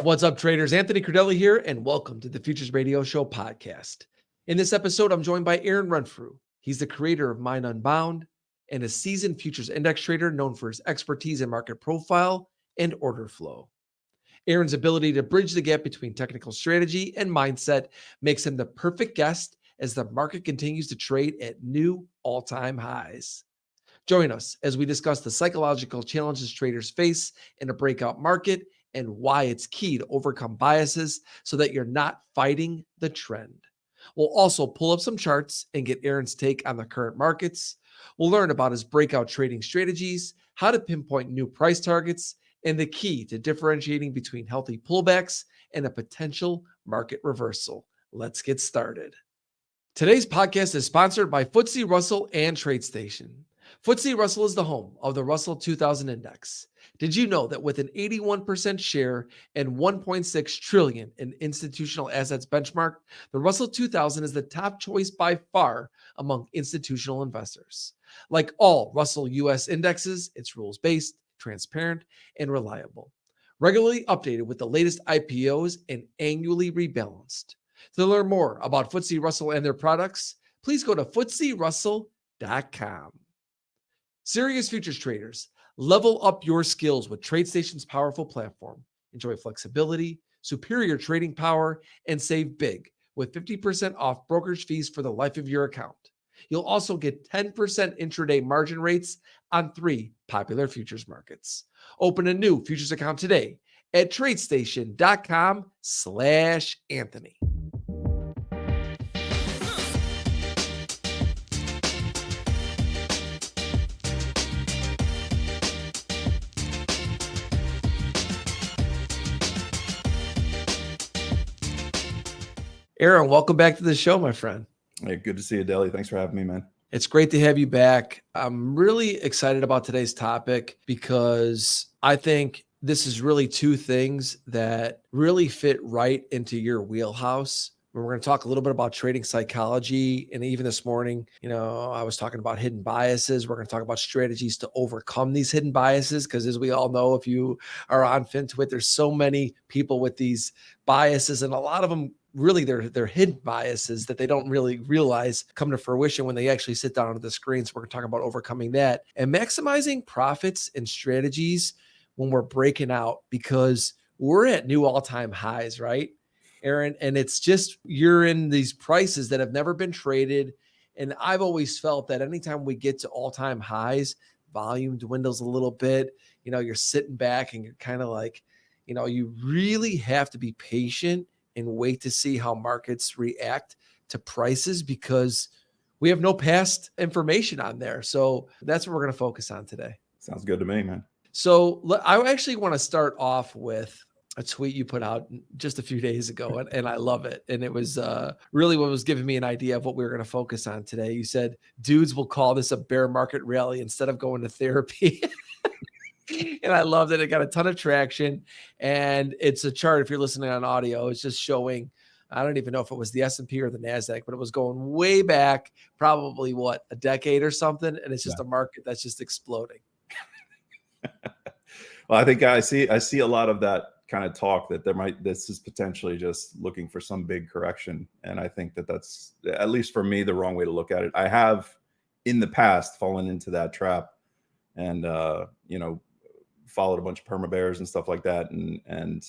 What's up, traders? Anthony Crudele here, and welcome to the Futures Radio Show podcast. In this episode, I'm joined by Aaron Rentfrew. He's the creator of Mind Unbound and a seasoned futures index trader known for his expertise in market profile and order flow. Aaron's ability to bridge the gap between technical strategy and mindset makes him the perfect guest as the market continues to trade at new all-time highs. Join us as we discuss the psychological challenges traders face in a breakout market and why it's key to overcome biases so that you're not fighting the trend. We'll also pull up some charts and get Aaron's take on the current markets. We'll learn about his breakout trading strategies, how to pinpoint new price targets, and the key to differentiating between healthy pullbacks and a potential market reversal. Let's get started. Today's podcast is sponsored by FTSE Russell and TradeStation. FTSE Russell is the home of the Russell 2000 Index. Did you know that with an 81% share and 1.6 trillion in institutional assets benchmark, the Russell 2000 is the top choice by far among institutional investors? Like all Russell US indexes, it's rules-based, transparent, and reliable. Regularly updated with the latest IPOs and annually rebalanced. To learn more about FTSE Russell and their products, please go to FTSERussell.com. Serious futures traders, level up your skills with TradeStation's powerful platform. Enjoy flexibility, superior trading power, and save big with 50% off brokerage fees for the life of your account. You'll also get 10% intraday margin rates on 3 popular futures markets. Open a new futures account today at tradestation.com/Anthony. Aaron, welcome back to the show, my friend. Hey, good to see you, Deli. Thanks for having me, man. It's great to have you back. I'm really excited about today's topic because I think this is really 2 things that really fit right into your wheelhouse. We're going to talk a little bit about trading psychology. And even this morning, I was talking about hidden biases. We're going to talk about strategies to overcome these hidden biases. Because as we all know, if you are on FinTwit, there's so many people with these biases, and a lot of them really they're hidden biases that they don't really realize come to fruition when they actually sit down at the screen. So we're going to talk about overcoming that and maximizing profits and strategies when we're breaking out, because we're at new all-time highs, right, Aaron? And it's just, you're in these prices that have never been traded. And I've always felt that anytime we get to all-time highs, volume dwindles a little bit. You're sitting back and you're kind of like, you really have to be patient and wait to see how markets react to prices, because we have no past information on there. So that's what we're going to focus on today. Sounds good to me, man. So I actually want to start off with a tweet you put out just a few days ago, and I love it. And it was really what was giving me an idea of what we were going to focus on today. You said, dudes will call this a bear market rally instead of going to therapy. And I loved it. It got a ton of traction, and it's a chart. If you're listening on audio, it's just showing, I don't even know if it was the S&P or the NASDAQ, but it was going way back, probably a decade or something. And it's just a market that's just exploding. Well, I think I see a lot of that kind of talk that this is potentially just looking for some big correction. And I think that's, at least for me, the wrong way to look at it. I have in the past fallen into that trap and, followed a bunch of perma bears and stuff like that. And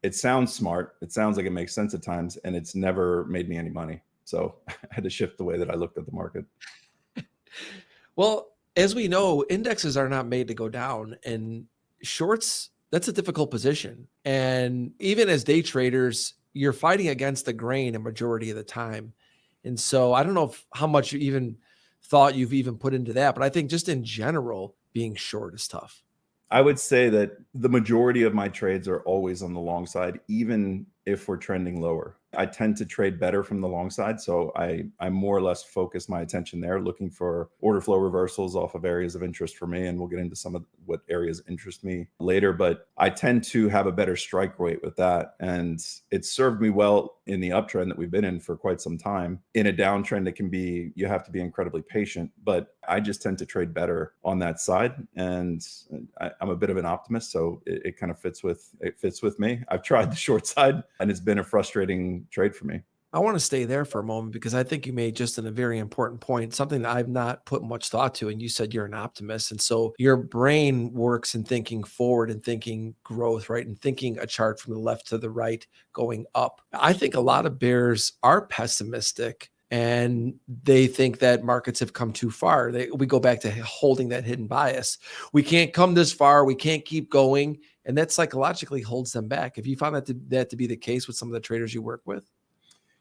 it sounds smart. It sounds like it makes sense at times, and it's never made me any money. So I had to shift the way that I looked at the market. Well, as we know, indexes are not made to go down, and shorts, that's a difficult position. And even as day traders, you're fighting against the grain a majority of the time. And so I don't know how much you even thought you've even put into that, but I think just in general, being short is tough. I would say that the majority of my trades are always on the long side, even if we're trending lower. I tend to trade better from the long side. So I more or less focus my attention there, looking for order flow reversals off of areas of interest for me. And we'll get into some of what areas interest me later. But I tend to have a better strike rate with that. And it's served me well in the uptrend that we've been in for quite some time. In a downtrend, you have to be incredibly patient. But I just tend to trade better on that side. And I'm a bit of an optimist, so it kind of fits with me. I've tried the short side and it's been a frustrating trade for me. I want to stay there for a moment because I think you made just a very important point, something that I've not put much thought to. And you said you're an optimist. And so your brain works in thinking forward and thinking growth, right? And thinking a chart from the left to the right going up. I think a lot of bears are pessimistic and they think that markets have come too far. We go back to holding that hidden bias. We can't come this far. We can't keep going. And that psychologically holds them back. Have you found that to be the case with some of the traders you work with?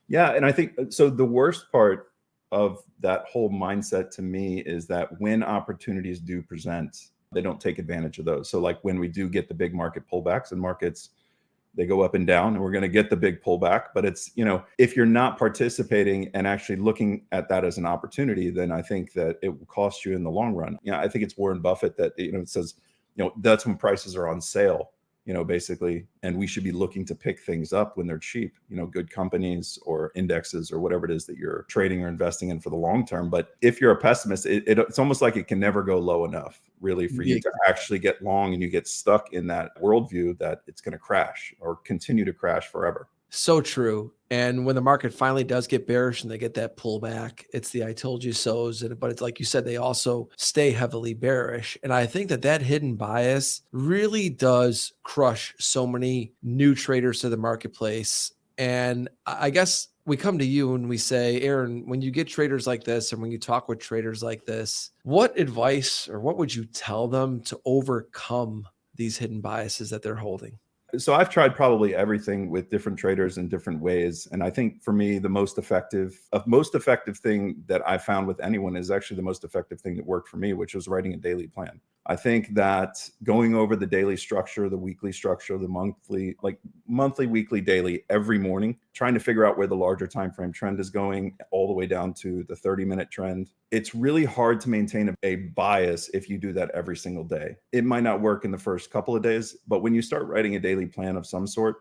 Yeah. And I think so. The worst part of that whole mindset to me is that when opportunities do present, they don't take advantage of those. So like when we do get the big market pullbacks and markets, they go up and down and we're going to get the big pullback. But it's, if you're not participating and actually looking at that as an opportunity, then I think that it will cost you in the long run. I think it's Warren Buffett that, it says, that's when prices are on sale. Basically, and we should be looking to pick things up when they're cheap, good companies or indexes or whatever it is that you're trading or investing in for the long term. But if you're a pessimist, it's almost like it can never go low enough, really, for you to actually get long, and you get stuck in that worldview that it's going to crash or continue to crash forever. So true. And when the market finally does get bearish and they get that pullback, it's the I told you so's. But it's like you said, they also stay heavily bearish. And I think that hidden bias really does crush so many new traders to the marketplace. And I guess we come to you and we say, Aaron, when you get traders like this, and when you talk with traders like this, what advice or what would you tell them to overcome these hidden biases that they're holding? So I've tried probably everything with different traders in different ways. And I think for me, the most effective thing that I found with anyone is actually the most effective thing that worked for me, which was writing a daily plan. I think that going over the daily structure, the weekly structure, the monthly, weekly, daily, every morning, trying to figure out where the larger time frame trend is going all the way down to the 30-minute trend. It's really hard to maintain a bias if you do that every single day. It might not work in the first couple of days, but when you start writing a daily plan of some sort,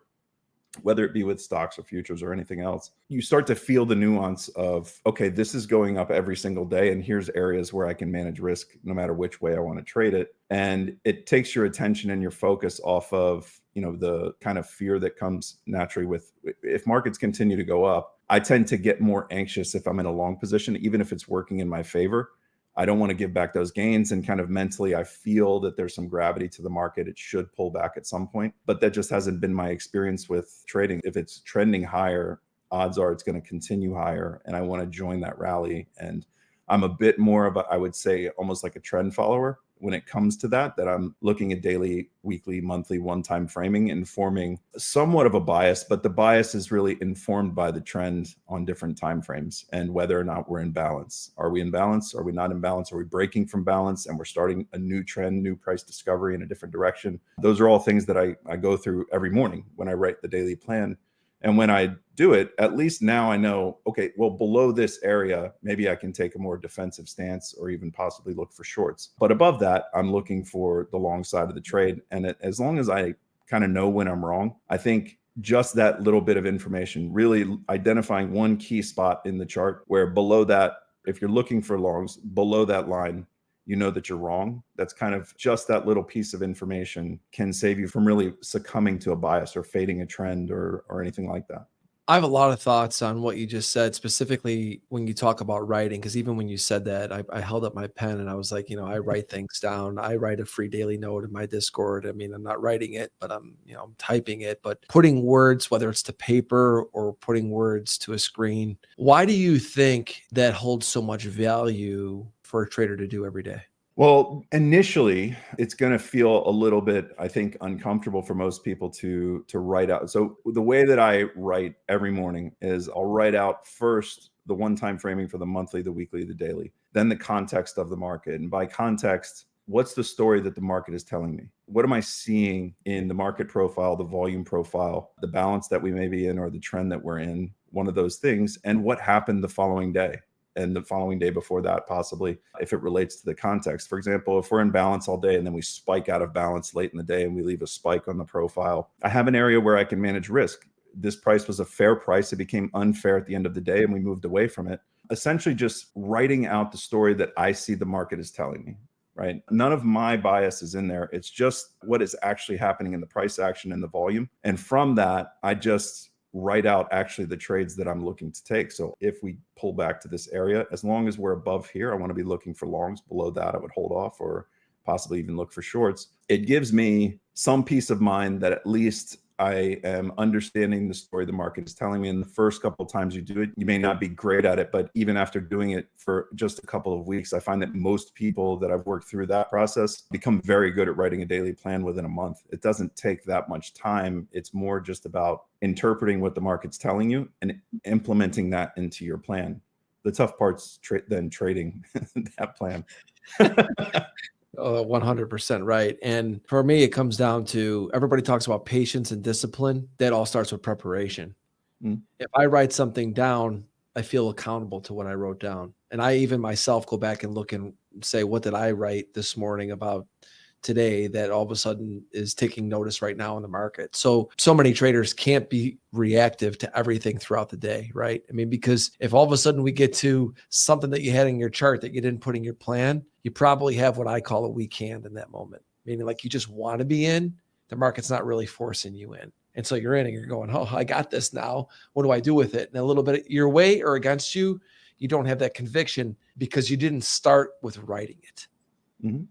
whether it be with stocks or futures or anything else, you start to feel the nuance of, okay, this is going up every single day. And here's areas where I can manage risk no matter which way I want to trade it. And it takes your attention and your focus off of, the kind of fear that comes naturally with, if markets continue to go up, I tend to get more anxious if I'm in a long position, even if it's working in my favor. I don't want to give back those gains, and kind of mentally, I feel that there's some gravity to the market. It should pull back at some point, but that just hasn't been my experience with trading. If it's trending higher, odds are it's going to continue higher, and I want to join that rally. And I'm a bit more of I would say almost like a trend follower when it comes to that I'm looking at daily, weekly, monthly, one-time framing and forming somewhat of a bias, but the bias is really informed by the trend on different time frames and whether or not we're in balance. Are we in balance? Are we not in balance? Are we breaking from balance and we're starting a new trend, new price discovery in a different direction? Those are all things that I go through every morning when I write the daily plan. And when I do it, at least now I know, okay, well, below this area, maybe I can take a more defensive stance or even possibly look for shorts. But above that, I'm looking for the long side of the trade. And as long as I kind of know when I'm wrong, I think just that little bit of information, really identifying one key spot in the chart where below that, if you're looking for longs, below that line, you know that you're wrong. That's kind of just that little piece of information can save you from really succumbing to a bias or fading a trend or anything like that. I have a lot of thoughts on what you just said, specifically when you talk about writing, because even when you said that, I held up my pen and I was like, I write things down. I write a free daily note in my Discord. I mean, I'm not writing it, but I'm typing it. But putting words, whether it's to paper or putting words to a screen, why do you think that holds so much value for a trader to do every day? Well, initially, it's going to feel a little bit, I think, uncomfortable for most people to write out. So the way that I write every morning is I'll write out first the one-time framing for the monthly, the weekly, the daily, then the context of the market. And by context, what's the story that the market is telling me? What am I seeing in the market profile, the volume profile, the balance that we may be in, or the trend that we're in, one of those things, and what happened the following day? And the following day before that, possibly, if it relates to the context. For example, if we're in balance all day and then we spike out of balance late in the day and we leave a spike on the profile, I have an area where I can manage risk. This price was a fair price. It became unfair at the end of the day and we moved away from it. essentially just writing out the story that I see the market is telling me, right? None of my bias is in there. It's just what is actually happening in the price action and the volume. And from that, I just write out actually the trades that I'm looking to take. So if we pull back to this area, as long as we're above here, I want to be looking for longs. Below that, I would hold off or possibly even look for shorts. It gives me some peace of mind that at least I am understanding the story the market is telling me. And the first couple of times you do it, you may not be great at it, but even after doing it for just a couple of weeks, I find that most people that I've worked through that process become very good at writing a daily plan within a month. It doesn't take that much time. It's more just about interpreting what the market's telling you and implementing that into your plan. The tough part's then trading that plan. 100% right. And for me, it comes down to, everybody talks about patience and discipline. That all starts with preparation. If I write something down, I feel accountable to what I wrote down. And I even myself go back and look and say, what did I write this morning about today that all of a sudden is taking notice right now in the market? So many traders can't be reactive to everything throughout the day, right? I mean, because if all of a sudden we get to something that you had in your chart that you didn't put in your plan, you probably have what I call a weak hand in that moment, meaning like you just want to be in, the market's not really forcing you in. And so you're in and you're going, oh, I got this now. What do I do with it? And a little bit your way or against you, you don't have that conviction because you didn't start with writing it. Mm-hmm.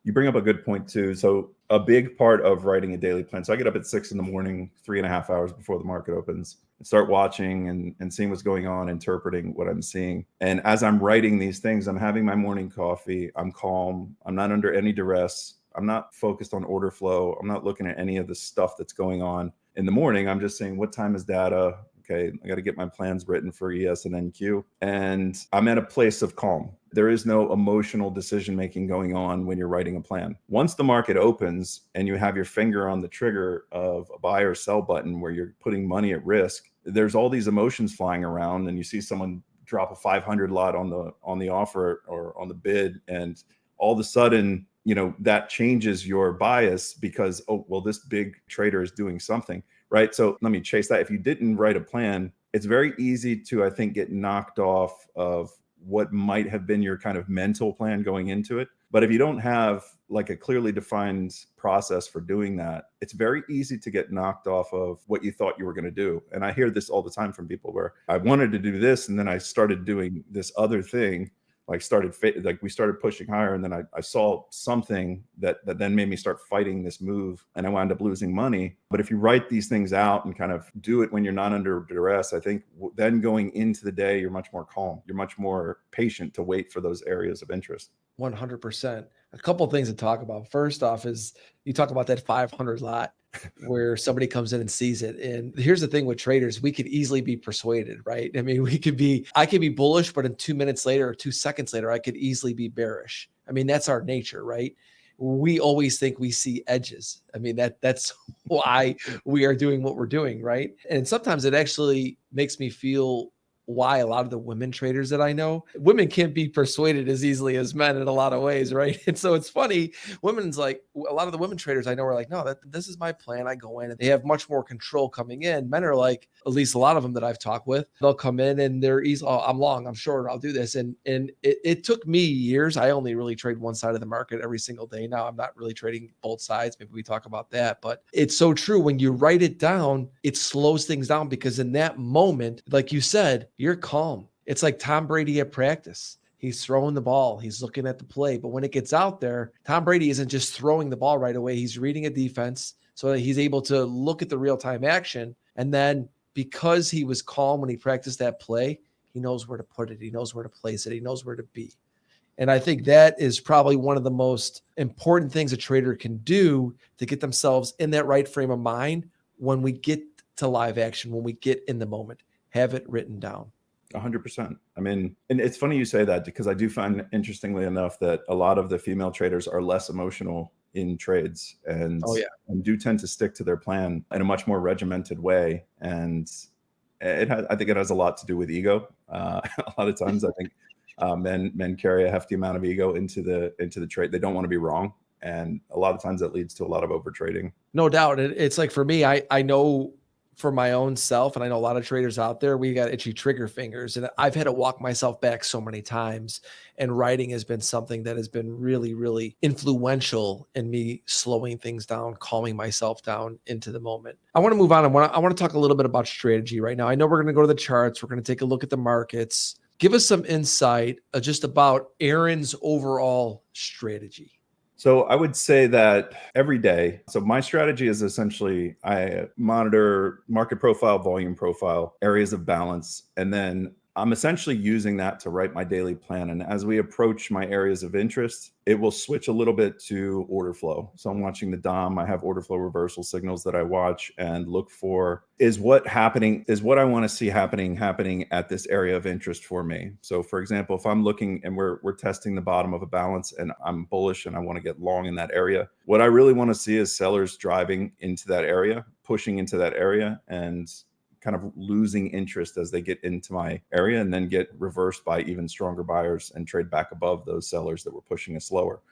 You bring up a good point too. So a big part of writing a daily plan. So I get up at 6 in the morning, 3.5 hours before the market opens, and start watching and seeing what's going on, interpreting what I'm seeing. And as I'm writing these things, I'm having my morning coffee. I'm calm. I'm not under any duress. I'm not focused on order flow. I'm not looking at any of the stuff that's going on in the morning. I'm just saying, what time is data? Okay, I got to get my plans written for ES and NQ. And I'm at a place of calm. There is no emotional decision-making going on when you're writing a plan. Once the market opens and you have your finger on the trigger of a buy or sell button where you're putting money at risk, there's all these emotions flying around, and you see someone drop a 500 lot on the offer or on the bid, and all of a sudden, that changes your bias because, oh, well, this big trader is doing something. Right. So let me chase that. If you didn't write a plan, it's very easy to, I think, get knocked off of what might have been your kind of mental plan going into it. But if you don't have like a clearly defined process for doing that, it's very easy to get knocked off of what you thought you were going to do. And I hear this all the time from people where I wanted to do this and then I started doing this other thing. We started pushing higher, and then I saw something that then made me start fighting this move, and I wound up losing money. But if you write these things out and kind of do it when you're not under duress, I think then going into the day, you're much more calm. You're much more patient to wait for those areas of interest. 100%. A couple of things to talk about. First off is you talk about that 500 lot where somebody comes in and sees it. And here's the thing with traders, we could easily be persuaded, right? I mean, I could be bullish, but in 2 minutes later or 2 seconds later, I could easily be bearish. I mean, that's our nature, right? We always think we see edges. I mean, that's why we are doing what we're doing, right? And sometimes it actually makes me feel why a lot of the women traders that I know, women can't be persuaded as easily as men in a lot of ways, right? And so it's funny, women's like, a lot of the women traders I know are like, no, this is my plan. I go in and they have much more control coming in. Men are like, at least a lot of them that I've talked with, they'll come in and they're easy. Oh, I'm long, I'm short, I'll do this. And it took me years. I only really trade one side of the market every single day. Now I'm not really trading both sides. Maybe we talk about that, but it's so true. When you write it down, it slows things down because in that moment, like you said, you're calm. It's like Tom Brady at practice. He's throwing the ball. He's looking at the play. But when it gets out there, Tom Brady isn't just throwing the ball right away. He's reading a defense so that he's able to look at the real-time action. And then because he was calm when he practiced that play, he knows where to put it. He knows where to place it. He knows where to be. And I think that is probably one of the most important things a trader can do to get themselves in that right frame of mind when we get to live action, when we get in the moment. Have it written down. 100%. I mean, and it's funny you say that because I do find, interestingly enough, that a lot of the female traders are less emotional in trades and do tend to stick to their plan in a much more regimented way. And I think it has a lot to do with ego. A lot of times I think men carry a hefty amount of ego into the trade. They don't want to be wrong. And a lot of times that leads to a lot of over trading. No doubt. It's like for me, I know for my own self, and I know a lot of traders out there, we got itchy trigger fingers, and I've had to walk myself back so many times. And writing has been something that has been really, really influential in me slowing things down, calming myself down into the moment. I want to move on. I want to talk a little bit about strategy right now. I know we're going to go to the charts. We're going to take a look at the markets. Give us some insight just about Aaron's overall strategy. So I would say that every day, so my strategy is essentially I monitor market profile, volume profile, areas of balance, and then I'm essentially using that to write my daily plan. And as we approach my areas of interest, it will switch a little bit to order flow. So I'm watching the DOM. I have order flow reversal signals that I watch and look for is what I want to see happening at this area of interest for me. So for example, if I'm looking and we're testing the bottom of a balance and I'm bullish and I want to get long in that area, what I really want to see is sellers driving into that area, pushing into that area, and kind of losing interest as they get into my area and then get reversed by even stronger buyers and trade back above those sellers that were pushing us lower.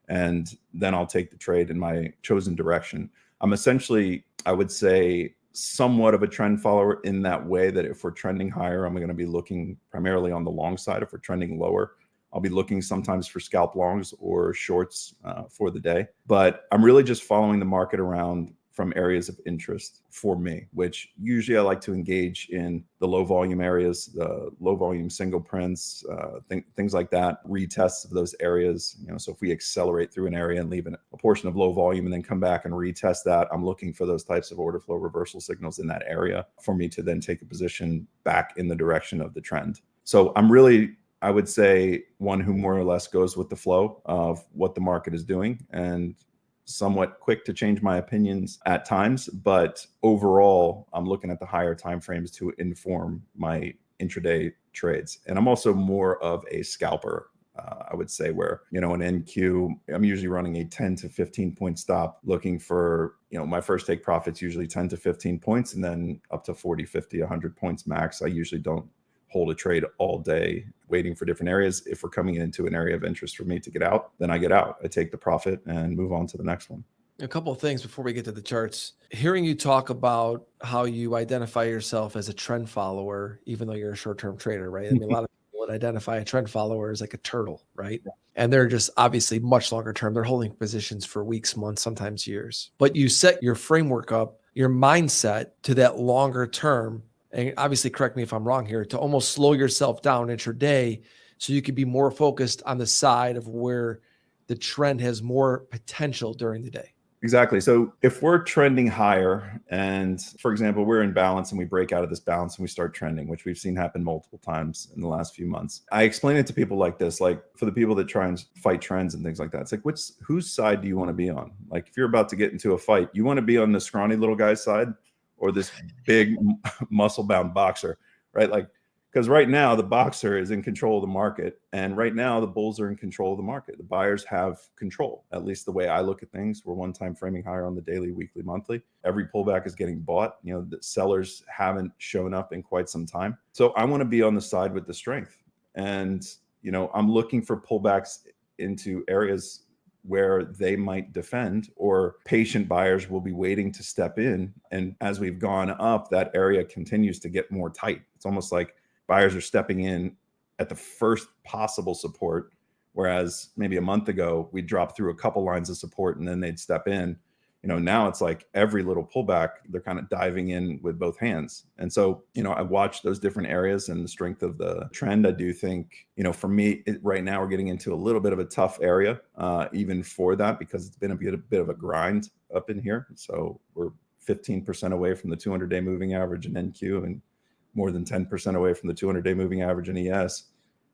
And then I'll take the trade in my chosen direction. I'm essentially, I would say, somewhat of a trend follower in that way that if we're trending higher, I'm going to be looking primarily on the long side. If we're trending lower, I'll be looking sometimes for scalp longs or shorts for the day. But I'm really just following the market around from areas of interest for me, which usually I like to engage in the low volume areas, the low volume single prints, things like that, retests of those areas. So if we accelerate through an area and leave a portion of low volume and then come back and retest that, I'm looking for those types of order flow reversal signals in that area for me to then take a position back in the direction of the trend. So I'm really, I would say, one who more or less goes with the flow of what the market is doing and somewhat quick to change my opinions at times, but overall I'm looking at the higher time frames to inform my intraday trades. And I'm also more of a scalper, I would say, where an NQ, I'm usually running a 10 to 15 point stop, looking for my first take profits usually 10 to 15 points, and then up to 40, 50, 100 points max. I usually don't hold a trade all day waiting for different areas. If we're coming into an area of interest for me to get out, then I get out. I take the profit and move on to the next one. A couple of things before we get to the charts. Hearing you talk about how you identify yourself as a trend follower, even though you're a short-term trader, right? I mean, a lot of people would identify a trend follower as like a turtle, right? Yeah. And they're just obviously much longer term. They're holding positions for weeks, months, sometimes years. But you set your framework up, your mindset to that longer term. And obviously, correct me if I'm wrong here, to almost slow yourself down intraday so you could be more focused on the side of where the trend has more potential during the day. Exactly. So if we're trending higher and, for example, we're in balance and we break out of this balance and we start trending, which we've seen happen multiple times in the last few months. I explain it to people like this, like for the people that try and fight trends and things like that. It's like, whose side do you want to be on? Like if you're about to get into a fight, you want to be on the scrawny little guy's side or this big muscle bound boxer, right? Like, because right now the boxer is in control of the market, and right now the bulls are in control of the market. The buyers have control, at least the way I look at things. We're one time framing higher on the daily, weekly, monthly. Every pullback is getting bought. The sellers haven't shown up in quite some time. So I want to be on the side with the strength. And, I'm looking for pullbacks into areas where they might defend, or patient buyers will be waiting to step in. And as we've gone up, that area continues to get more tight. It's almost like buyers are stepping in at the first possible support, whereas maybe a month ago we dropped through a couple lines of support and then they'd step in. Now it's like every little pullback, they're kind of diving in with both hands. And so, I watch those different areas and the strength of the trend. I do think, for me right now, we're getting into a little bit of a tough area, even for that, because it's been a bit of a grind up in here. So we're 15% away from the 200-day moving average in NQ and more than 10% away from the 200-day moving average in ES.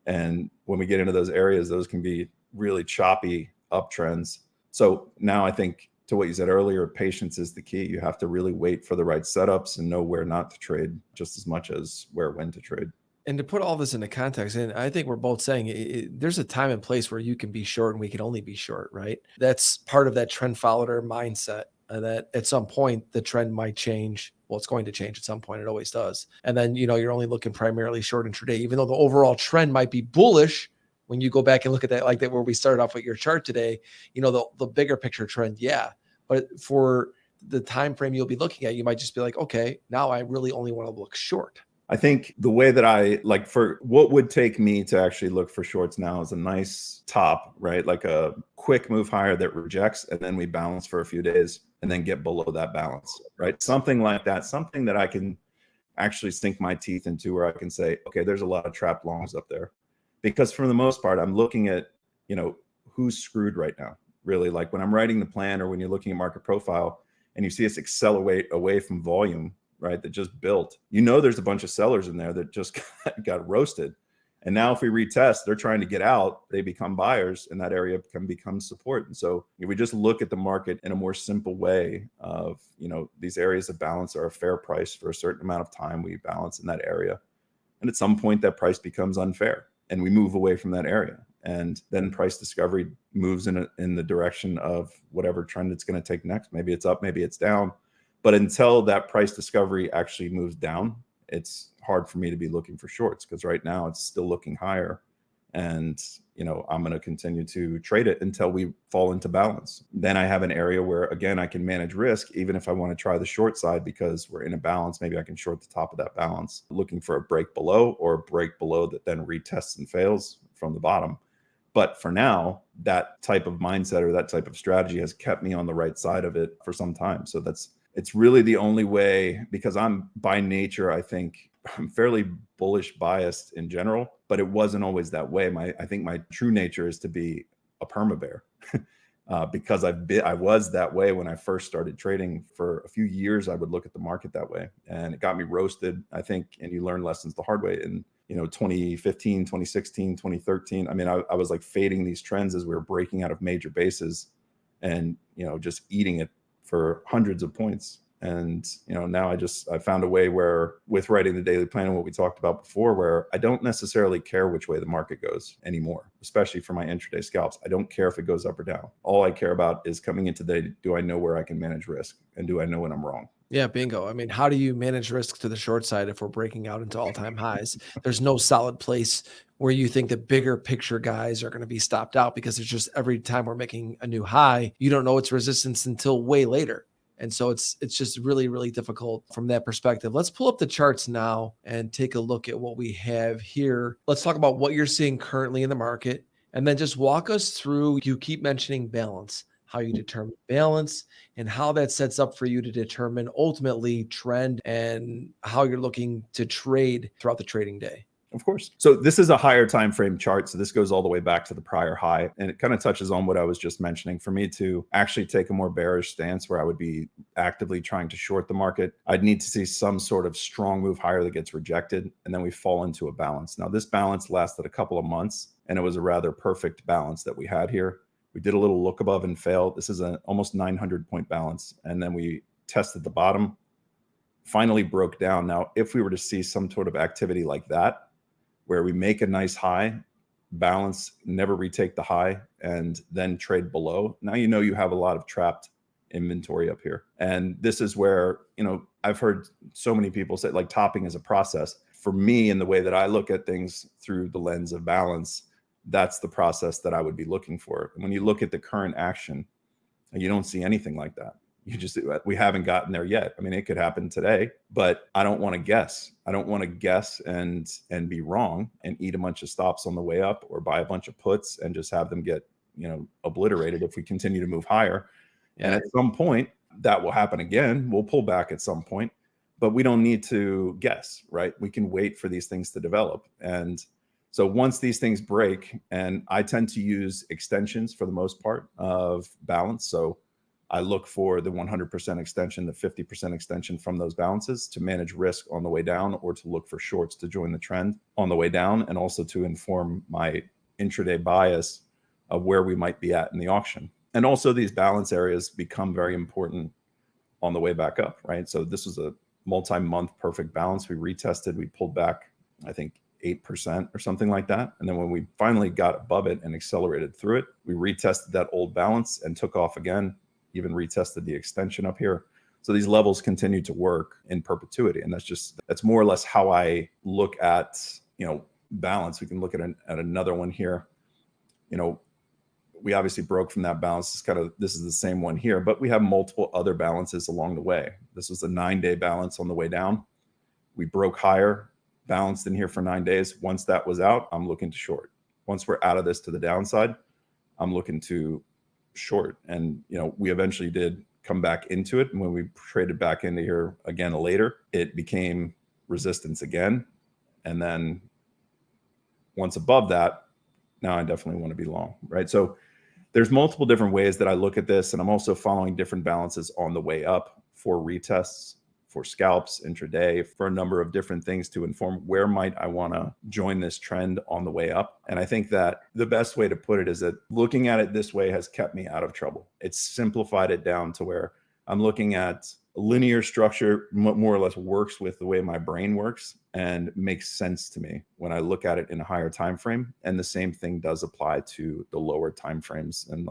And when we get into those areas, those can be really choppy uptrends. So now I think, to what you said earlier, patience is the key. You have to really wait for the right setups and know where not to trade just as much as when to trade. And to put all this into context, and I think we're both saying there's a time and place where you can be short and we can only be short, right? That's part of that trend follower mindset. That at some point the trend might change. Well, it's going to change at some point. It always does. And then, you're only looking primarily short intraday, even though the overall trend might be bullish. When you go back and look at that, where we started off with your chart today, the bigger picture trend. Yeah. But for the time frame you'll be looking at, you might just be like, okay, now I really only want to look short. I think the way that I like, for what would take me to actually look for shorts now is a nice top, right? Like a quick move higher that rejects, and then we balance for a few days and then get below that balance, right? Something like that, something that I can actually sink my teeth into, where I can say, okay, there's a lot of trapped longs up there. Because for the most part, I'm looking at, who's screwed right now. Really, like when I'm writing the plan, or when you're looking at market profile and you see us accelerate away from volume, right, that just built, there's a bunch of sellers in there that just got roasted. And now if we retest, they're trying to get out, they become buyers, and that area can become support. And so if we just look at the market in a more simple way of, these areas of balance are a fair price for a certain amount of time, we balance in that area. And at some point that price becomes unfair and we move away from that area. And then price discovery moves in the direction of whatever trend it's going to take next. Maybe it's up, maybe it's down. But until that price discovery actually moves down, it's hard for me to be looking for shorts, because right now it's still looking higher. And, I'm going to continue to trade it until we fall into balance. Then I have an area where, again, I can manage risk, even if I want to try the short side because we're in a balance. Maybe I can short the top of that balance, looking for a break below, or a break below that then retests and fails from the bottom. But for now, that type of mindset or that type of strategy has kept me on the right side of it for some time. So it's really the only way, because I'm by nature, I think I'm fairly bullish biased in general, but it wasn't always that way. I think my true nature is to be a perma bear. Because I was that way when I first started trading. For a few years, I would look at the market that way, and it got me roasted, I think. And you learn lessons the hard way. And 2015, 2016, 2013. I mean, I was like fading these trends as we were breaking out of major bases, and just eating it for hundreds of points. And now I found a way where, with writing the daily plan and what we talked about before, where I don't necessarily care which way the market goes anymore, especially for my intraday scalps. I don't care if it goes up or down. All I care about is coming into the day, do I know where I can manage risk, and do I know when I'm wrong? Yeah, bingo. I mean, how do you manage risk to the short side if we're breaking out into all-time highs? There's no solid place where you think the bigger picture guys are going to be stopped out, because it's just every time we're making a new high, you don't know its resistance until way later. And so it's just really, really difficult from that perspective. Let's pull up the charts now and take a look at what we have here. Let's talk about what you're seeing currently in the market, and then just walk us through. You keep mentioning balance, how you determine balance, and how that sets up for you to determine ultimately trend, and how you're looking to trade throughout the trading day. Of course. So this is a higher time frame chart. So this goes all the way back to the prior high. And it kind of touches on what I was just mentioning. For me to actually take a more bearish stance, where I would be actively trying to short the market, I'd need to see some sort of strong move higher that gets rejected, and then we fall into a balance. Now, this balance lasted a couple of months, and it was a rather perfect balance that we had here. We did a little look above and failed. This is an almost 900-point balance. And then we tested the bottom, finally broke down. Now, if we were to see some sort of activity like that, where we make a nice high, balance, never retake the high, and then trade below, now you have a lot of trapped inventory up here. And this is where, I've heard so many people say, like, topping is a process. For me, in the way that I look at things through the lens of balance, that's the process that I would be looking for. When you look at the current action, you don't see anything like that. We haven't gotten there yet. I mean, it could happen today, but I don't want to guess. I don't want to guess and be wrong and eat a bunch of stops on the way up, or buy a bunch of puts and just have them get, obliterated if we continue to move higher. Yeah. And at some point that will happen again. We'll pull back at some point, but we don't need to guess, right? We can wait for these things to develop. And so once these things break, and I tend to use extensions for the most part of balance. So I look for the 100% extension, the 50% extension from those balances, to manage risk on the way down, or to look for shorts to join the trend on the way down, and also to inform my intraday bias of where we might be at in the auction. And also, these balance areas become very important on the way back up, right? So this was a multi-month perfect balance. We retested, we pulled back, I think 8% or something like that. And then when we finally got above it and accelerated through it, we retested that old balance and took off again, even retested the extension up here. So these levels continue to work in perpetuity. And that's more or less how I look at, balance. We can look at another one here. we obviously broke from that balance. This is the same one here, but we have multiple other balances along the way. This was a 9-day balance on the way down. We broke higher, balanced in here for 9 days. Once that was out, I'm looking to short. Once we're out of this to the downside, I'm looking to short. And, we eventually did come back into it. And when we traded back into here again later, it became resistance again. And then once above that, now I definitely want to be long, right? So there's multiple different ways that I look at this. And I'm also following different balances on the way up for retests, for scalps, intraday, for a number of different things to inform where might I want to join this trend on the way up. And I think that the best way to put it is that looking at it this way has kept me out of trouble. It's simplified it down to where I'm looking at linear structure, more or less works with the way my brain works and makes sense to me when I look at it in a higher time frame. And the same thing does apply to the lower time frames. And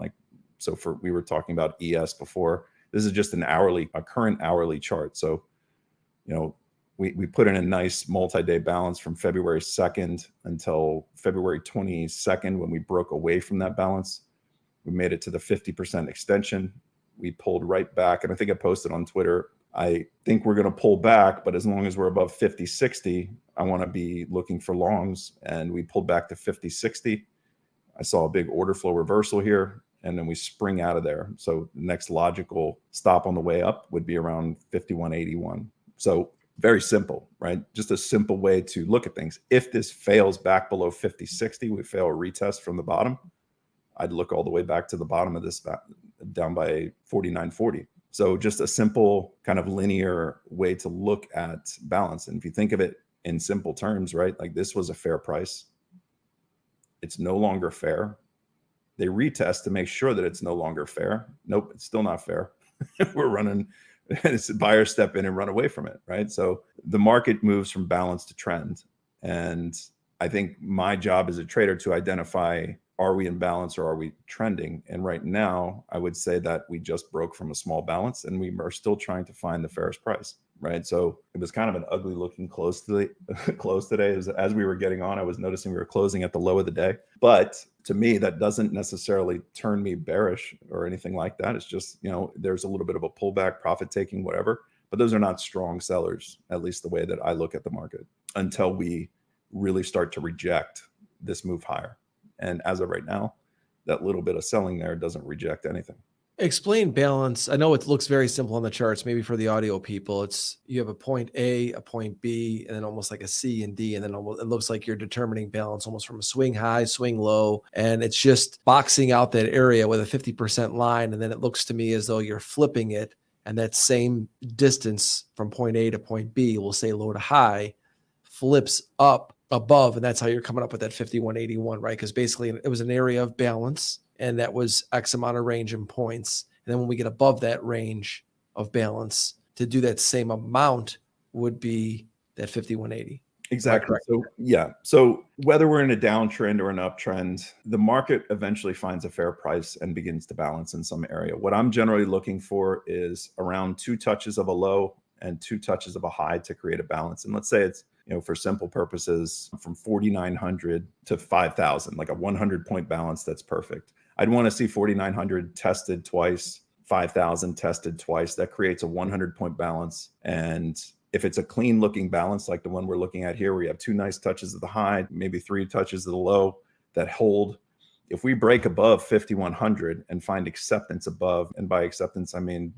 we were talking about ES before. This is just a current hourly chart. So, we put in a nice multi-day balance from February 2nd until February 22nd when we broke away from that balance. We made it to the 50% extension. We pulled right back. And I think I posted on Twitter, I think we're going to pull back, but as long as we're above 50-60, I want to be looking for longs. And we pulled back to 50-60. I saw a big order flow reversal here. And then we spring out of there. So the next logical stop on the way up would be around 51.81. So very simple, right? Just a simple way to look at things. If this fails back below 50-60, we fail a retest from the bottom, I'd look all the way back to the bottom of this down by 49.40. So just a simple kind of linear way to look at balance. And if you think of it in simple terms, right? Like this was a fair price. It's no longer fair. They retest to make sure that it's no longer fair. Nope, it's still not fair. We're running, it's a buyer step in and run away from it, right? So the market moves from balance to trend. And I think my job as a trader to identify, are we in balance or are we trending? And right now, I would say that we just broke from a small balance and we are still trying to find the fairest price, right? So it was kind of an ugly looking close today. As we were getting on, I was noticing we were closing at the low of the day. But to me, that doesn't necessarily turn me bearish or anything like that. It's just, there's a little bit of a pullback, profit taking, whatever. But those are not strong sellers, at least the way that I look at the market, until we really start to reject this move higher. And as of right now, that little bit of selling there doesn't reject anything. Explain balance. I know it looks very simple on the charts. Maybe for the audio people, you have a point A, a point B, and then almost like a C and D. And then it looks like you're determining balance almost from a swing high, swing low. And it's just boxing out that area with a 50% line. And then it looks to me as though you're flipping it. And that same distance from point A to point B, we'll say low to high, flips up above. And that's how you're coming up with that 51.81, right? Because basically it was an area of balance. And that was X amount of range in points. And then when we get above that range of balance, to do that same amount would be that 51.80. Exactly. So yeah. So whether we're in a downtrend or an uptrend, the market eventually finds a fair price and begins to balance in some area. What I'm generally looking for is around 2 touches of a low and 2 touches of a high to create a balance. And let's say it's, for simple purposes, from 4,900 to 5,000, like a 100-point balance. That's perfect. I'd want to see 4,900 tested twice, 5,000 tested twice. That creates a 100-point balance. And if it's a clean looking balance, like the one we're looking at here, where you have 2 nice touches of the high, maybe 3 touches of the low that hold. If we break above 5,100 and find acceptance above, and by acceptance, I mean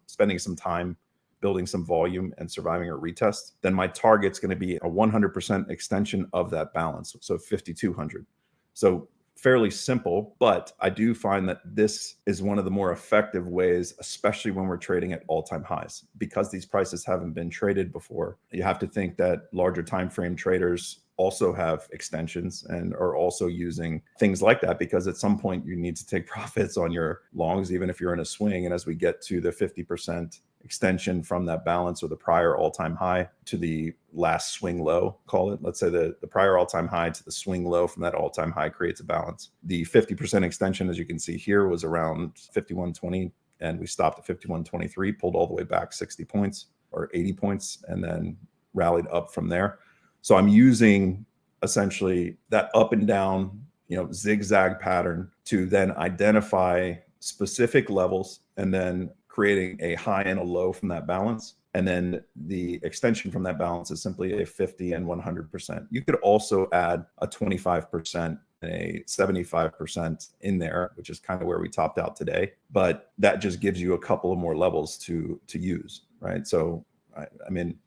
spending some time, building some volume and surviving a retest, then my target's going to be a 100% extension of that balance. So 5,200. So fairly simple, but I do find that this is one of the more effective ways, especially when we're trading at all-time highs, because these prices haven't been traded before. You have to think that larger time frame traders also have extensions and are also using things like that, because at some point you need to take profits on your longs, even if you're in a swing. And as we get to the 50% extension from that balance or the prior all-time high to the last swing low, call it, let's say the prior all-time high to the swing low from that all-time high creates a balance. The 50% extension, as you can see here, was around 51.20, and we stopped at 51.23, pulled all the way back 60 points or 80 points, and then rallied up from there. So I'm using essentially that up and down, zigzag pattern to then identify specific levels and then creating a high and a low from that balance. And then the extension from that balance is simply a 50 and 100%. You could also add a 25% and a 75% in there, which is kind of where we topped out today. But that just gives you a couple of more levels to use, right? So, I mean,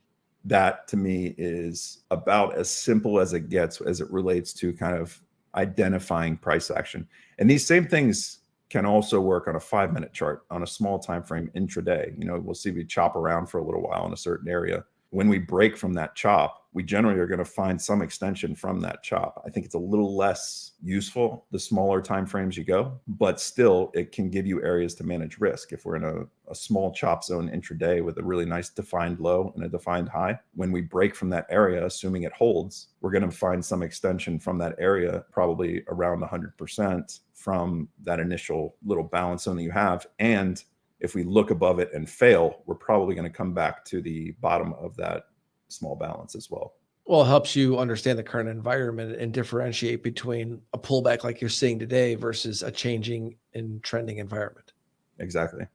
that to me is about as simple as it gets as it relates to kind of identifying price action. And these same things can also work on a 5-minute chart on a small time frame intraday. We'll see we chop around for a little while in a certain area. When we break from that chop, we generally are going to find some extension from that chop. I think it's a little less useful the smaller time frames you go, but still it can give you areas to manage risk. If we're in a small chop zone intraday with a really nice defined low and a defined high, when we break from that area, assuming it holds, we're going to find some extension from that area, probably around 100% from that initial little balance zone that you have. And if we look above it and fail, we're probably going to come back to the bottom of that small balance as well. Well, it helps you understand the current environment and differentiate between a pullback like you're seeing today versus a changing and trending environment. Exactly.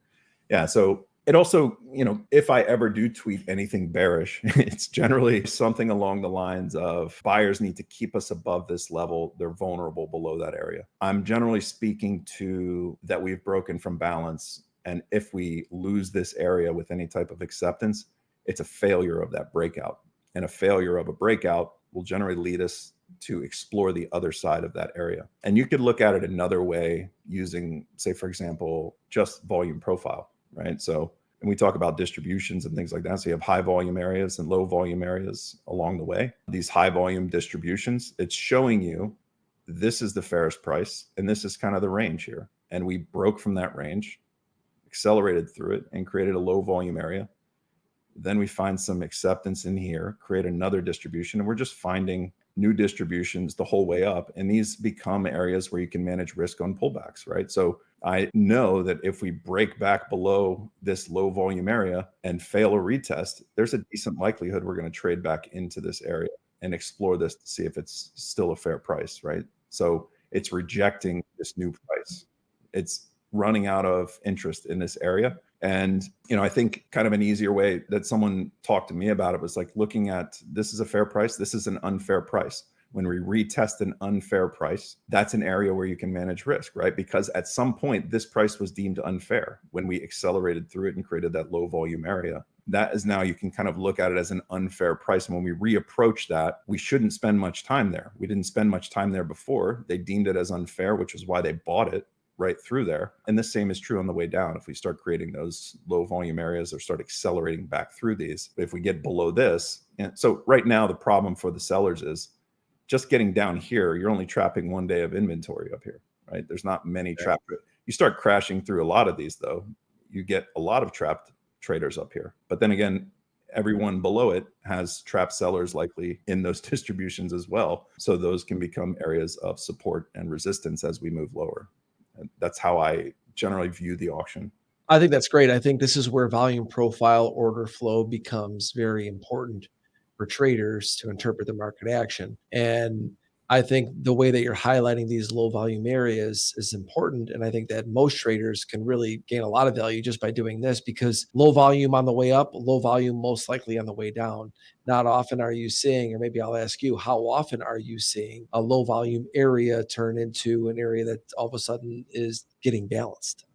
Yeah. So it also, if I ever do tweet anything bearish, it's generally something along the lines of buyers need to keep us above this level. They're vulnerable below that area. I'm generally speaking to that we've broken from balance. And if we lose this area with any type of acceptance, it's a failure of that breakout. And a failure of a breakout will generally lead us to explore the other side of that area. And you could look at it another way using, say, for example, just volume profile, right? So, and we talk about distributions and things like that. So you have high volume areas and low volume areas along the way. These high volume distributions, it's showing you this is the fairest price and this is kind of the range here. And we broke from that range, accelerated through it and created a low volume area. Then we find some acceptance in here, create another distribution, and we're just finding new distributions the whole way up. And these become areas where you can manage risk on pullbacks, right? So I know that if we break back below this low volume area and fail a retest, there's a decent likelihood we're going to trade back into this area and explore this to see if it's still a fair price, right? So it's rejecting this new price. It's running out of interest in this area. And, I think kind of an easier way that someone talked to me about it was like looking at this is a fair price. This is an unfair price. When we retest an unfair price, that's an area where you can manage risk, right? Because at some point, this price was deemed unfair when we accelerated through it and created that low volume area. That is now you can kind of look at it as an unfair price. And when we reapproach that, we shouldn't spend much time there. We didn't spend much time there before. They deemed it as unfair, which is why they bought it right through there. And the same is true on the way down. If we start creating those low volume areas or start accelerating back through these, if we get below this. And so right now, the problem for the sellers is just getting down here, you're only trapping 1 day of inventory up here, right? There's not many trapped. You start crashing through a lot of these though, you get a lot of trapped traders up here. But then again, everyone below it has trapped sellers likely in those distributions as well. So those can become areas of support and resistance as we move lower. And that's how I generally view the auction. I think that's great. I think this is where volume profile order flow becomes very important for traders to interpret the market action. And I think the way that you're highlighting these low volume areas is important. And I think that most traders can really gain a lot of value just by doing this, because low volume on the way up, low volume most likely on the way down. Not often are you seeing, or maybe I'll ask you, how often are you seeing a low volume area turn into an area that all of a sudden is getting balanced?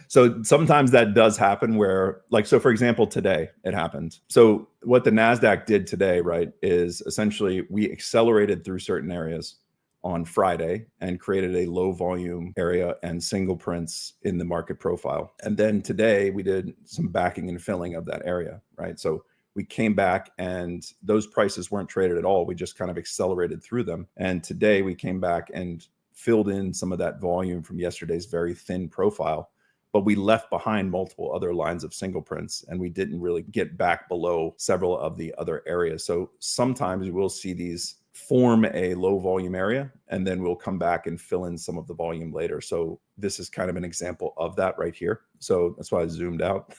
So sometimes that does happen where, like, so for example, today it happened. So what the NASDAQ did today, right, is essentially we accelerated through certain areas on Friday and created a low volume area and single prints in the market profile. And then today we did some backing and filling of that area, right? So we came back and those prices weren't traded at all. We just kind of accelerated through them. And today we came back and filled in some of that volume from yesterday's very thin profile, but we left behind multiple other lines of single prints and we didn't really get back below several of the other areas. So sometimes we'll see these form a low volume area and then we'll come back and fill in some of the volume later. So this is kind of an example of that right here. So that's why I zoomed out.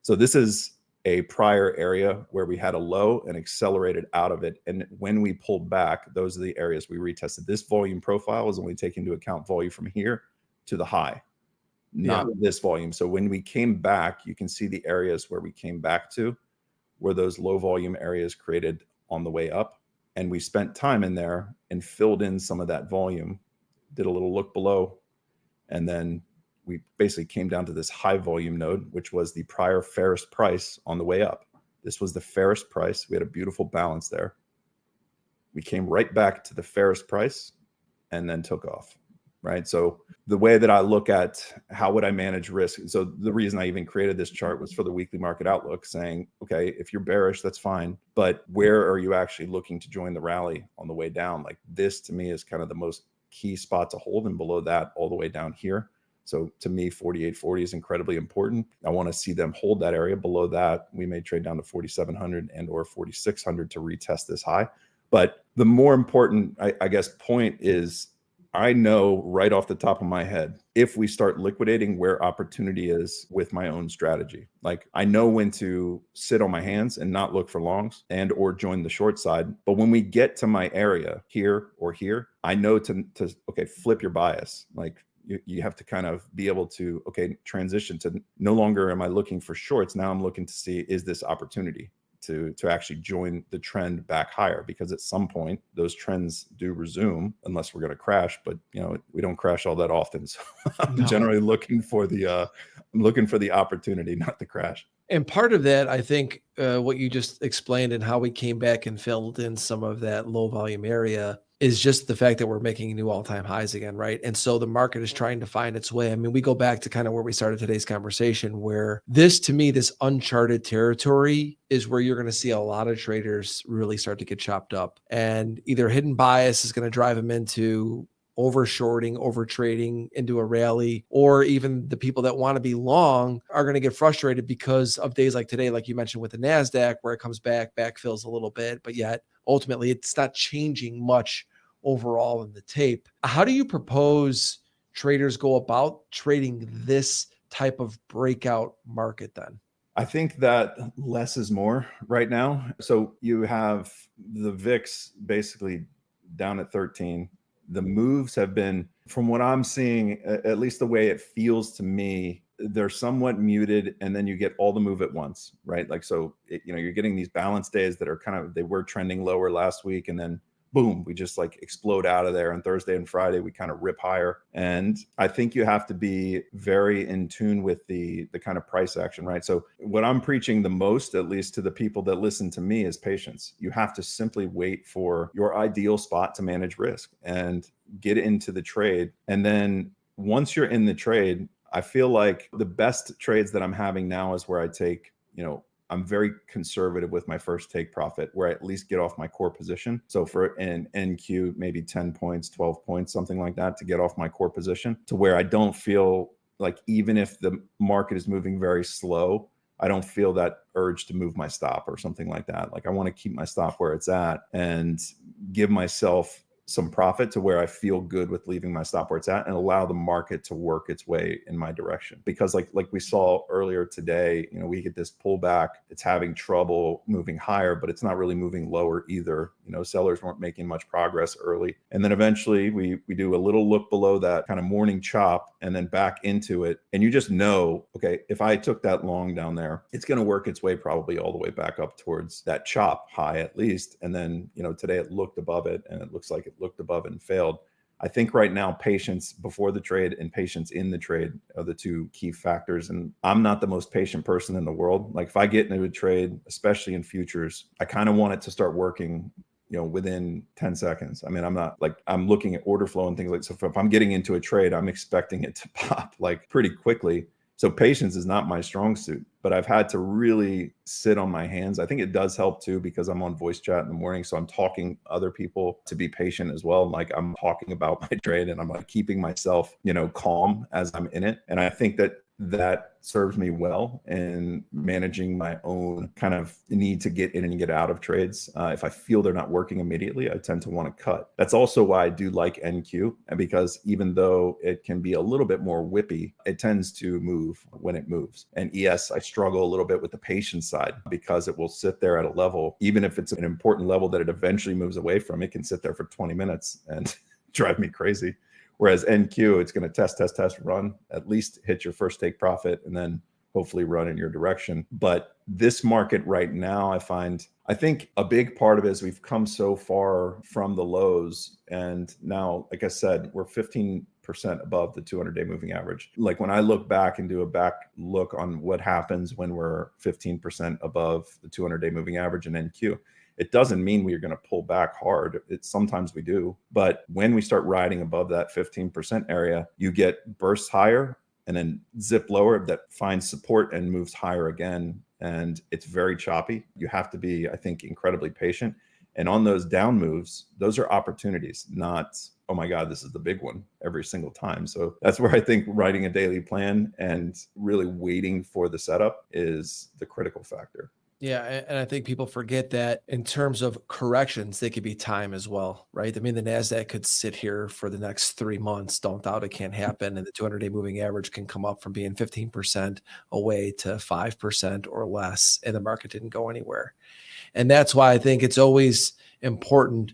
So this is a prior area where we had a low and accelerated out of it. And when we pulled back, those are the areas we retested. This volume profile is only taking into account volume from here to the high, not this volume. So when we came back, you can see the areas where we came back to were those low volume areas created on the way up. And we spent time in there and filled in some of that volume, did a little look below, and then we basically came down to this high volume node, which was the prior fairest price on the way up. This was the fairest price. We had a beautiful balance there. We came right back to the fairest price and then took off, right? So the way that I look at how would I manage risk. So the reason I even created this chart was for the weekly market outlook, saying, okay, if you're bearish, that's fine. But where are you actually looking to join the rally on the way down? Like this to me is kind of the most key spot to hold, and below that all the way down here. So to me, 48.40 is incredibly important. I want to see them hold that area. Below that, we may trade down to 4,700 and or 4,600 to retest this high. But the more important, I guess, point is I know right off the top of my head, if we start liquidating where opportunity is with my own strategy, like I know when to sit on my hands and not look for longs and or join the short side. But when we get to my area here or here, I know to okay, flip your bias. Like you have to kind of be able to, okay, transition to no longer am I looking for shorts. Now I'm looking to see, is this opportunity to actually join the trend back higher? Because at some point those trends do resume, unless we're going to crash, but you know, we don't crash all that often. So I'm generally looking for the opportunity, not the crash. And part of that, I think, what you just explained and how we came back and filled in some of that low volume area is just the fact that we're making new all-time highs again, right? And so the market is trying to find its way. I mean, we go back to kind of where we started today's conversation, where this, to me, this uncharted territory is where you're going to see a lot of traders really start to get chopped up. And either hidden bias is going to drive them into over shorting, over trading into a rally, or even the people that want to be long are going to get frustrated because of days like today, like you mentioned with the NASDAQ, where it comes back, backfills a little bit, but yet ultimately it's not changing much overall in the tape. How do you propose traders go about trading this type of breakout market then? I think that less is more right now. So you have the VIX basically down at 13. The moves have been, from what I'm seeing, at least the way it feels to me, they're somewhat muted, and then you get all the move at once, right? Like, so, you're getting these balance days that are kind of, they were trending lower last week, and then boom, we just like explode out of there. And Thursday and Friday, we kind of rip higher. And I think you have to be very in tune with the kind of price action, right? So what I'm preaching the most, at least to the people that listen to me, is patience. You have to simply wait for your ideal spot to manage risk and get into the trade. And then once you're in the trade, I feel like the best trades that I'm having now is where I take, I'm very conservative with my first take profit, where I at least get off my core position. So for an NQ, maybe 10 points, 12 points, something like that, to get off my core position, to where I don't feel like, even if the market is moving very slow, I don't feel that urge to move my stop or something like that. Like, I want to keep my stop where it's at and give myself some profit to where I feel good with leaving my stop where it's at, and allow the market to work its way in my direction. Because like we saw earlier today, we get this pullback, it's having trouble moving higher, but it's not really moving lower either. Sellers weren't making much progress early. And then eventually we do a little look below that kind of morning chop and then back into it. And you just know, okay, if I took that long down there, it's going to work its way probably all the way back up towards that chop high at least. And then, today it looked above it, and it looks like it looked above and failed. I think right now, patience before the trade and patience in the trade are the two key factors. And I'm not the most patient person in the world. Like, if I get into a trade, especially in futures, I kind of want it to start working, within 10 seconds. I mean, I'm looking at order flow and things like, so if I'm getting into a trade, I'm expecting it to pop like pretty quickly. So patience is not my strong suit, but I've had to really sit on my hands. I think it does help too, because I'm on voice chat in the morning. So I'm talking other people to be patient as well. Like, I'm talking about my trade, and I'm like keeping myself, calm as I'm in it. And I think that that serves me well in managing my own kind of need to get in and get out of trades. If I feel they're not working immediately, I tend to want to cut. That's also why I do like NQ, and because even though it can be a little bit more whippy, it tends to move when it moves. And ES, I struggle a little bit with the patience side because it will sit there at a level, even if it's an important level that it eventually moves away from, it can sit there for 20 minutes and drive me crazy. Whereas NQ, it's going to test, run, at least hit your first take profit, and then hopefully run in your direction. But this market right now, I think a big part of it is we've come so far from the lows. And now, like I said, we're 15% above the 200-day moving average. Like when I look back and do a back look on what happens when we're 15% above the 200-day moving average in NQ, it doesn't mean we're going to pull back hard. Sometimes we do. But when we start riding above that 15% area, you get bursts higher and then zip lower that finds support and moves higher again. And it's very choppy. You have to be, I think, incredibly patient. And on those down moves, those are opportunities, not, oh my God, this is the big one every single time. So that's where I think writing a daily plan and really waiting for the setup is the critical factor. Yeah, and I think people forget that in terms of corrections, they could be time as well, right? I mean, the NASDAQ could sit here for the next 3 months. Don't doubt it can't happen. And the 200-day moving average can come up from being 15% away to 5% or less, and the market didn't go anywhere. And that's why I think it's always important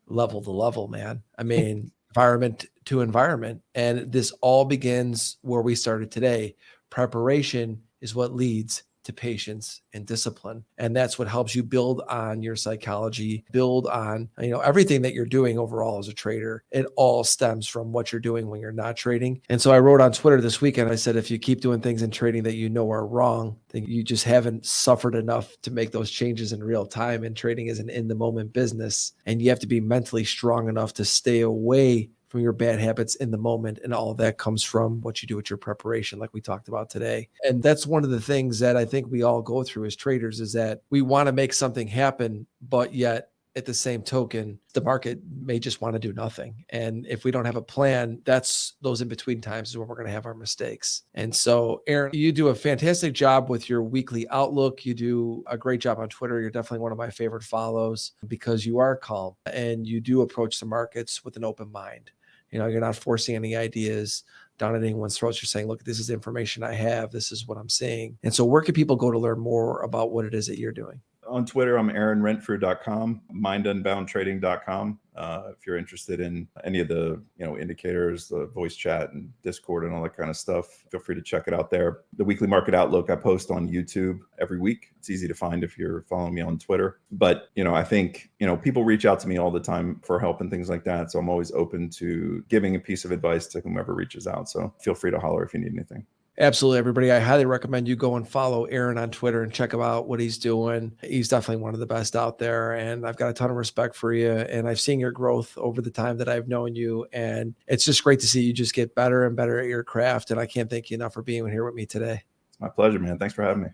level to level, man. I mean, environment to environment. And this all begins where we started today. Preparation is what leads to patience and discipline. And that's what helps you build on your psychology, build on, everything that you're doing overall as a trader. It all stems from what you're doing when you're not trading. And so I wrote on Twitter this weekend, I said, if you keep doing things in trading that you know are wrong, then you just haven't suffered enough to make those changes in real time. And trading is an in the moment business. And you have to be mentally strong enough to stay away from your bad habits in the moment. And all of that comes from what you do with your preparation, like we talked about today. And that's one of the things that I think we all go through as traders, is that we want to make something happen, but yet at the same token, the market may just want to do nothing. And if we don't have a plan, that's those in between times is when we're going to have our mistakes. And so, Aaron, you do a fantastic job with your weekly outlook. You do a great job on Twitter. You're definitely one of my favorite follows because you are calm and you do approach the markets with an open mind. You're not forcing any ideas down at anyone's throats. You're saying, look, this is the information I have. This is what I'm seeing. And so where can people go to learn more about what it is that you're doing? On Twitter, I'm AaronRentfrew.com, mindunboundtrading.com. If you're interested in any of the indicators, the voice chat and Discord and all that kind of stuff, feel free to check it out there. The weekly market outlook I post on YouTube every week. It's easy to find if you're following me on Twitter. But I think people reach out to me all the time for help and things like that. So I'm always open to giving a piece of advice to whomever reaches out. So feel free to holler if you need anything. Absolutely, everybody. I highly recommend you go and follow Aaron on Twitter and check out what he's doing. He's definitely one of the best out there, and I've got a ton of respect for you. And I've seen your growth over the time that I've known you, and it's just great to see you just get better and better at your craft. And I can't thank you enough for being here with me today. It's my pleasure, man. Thanks for having me.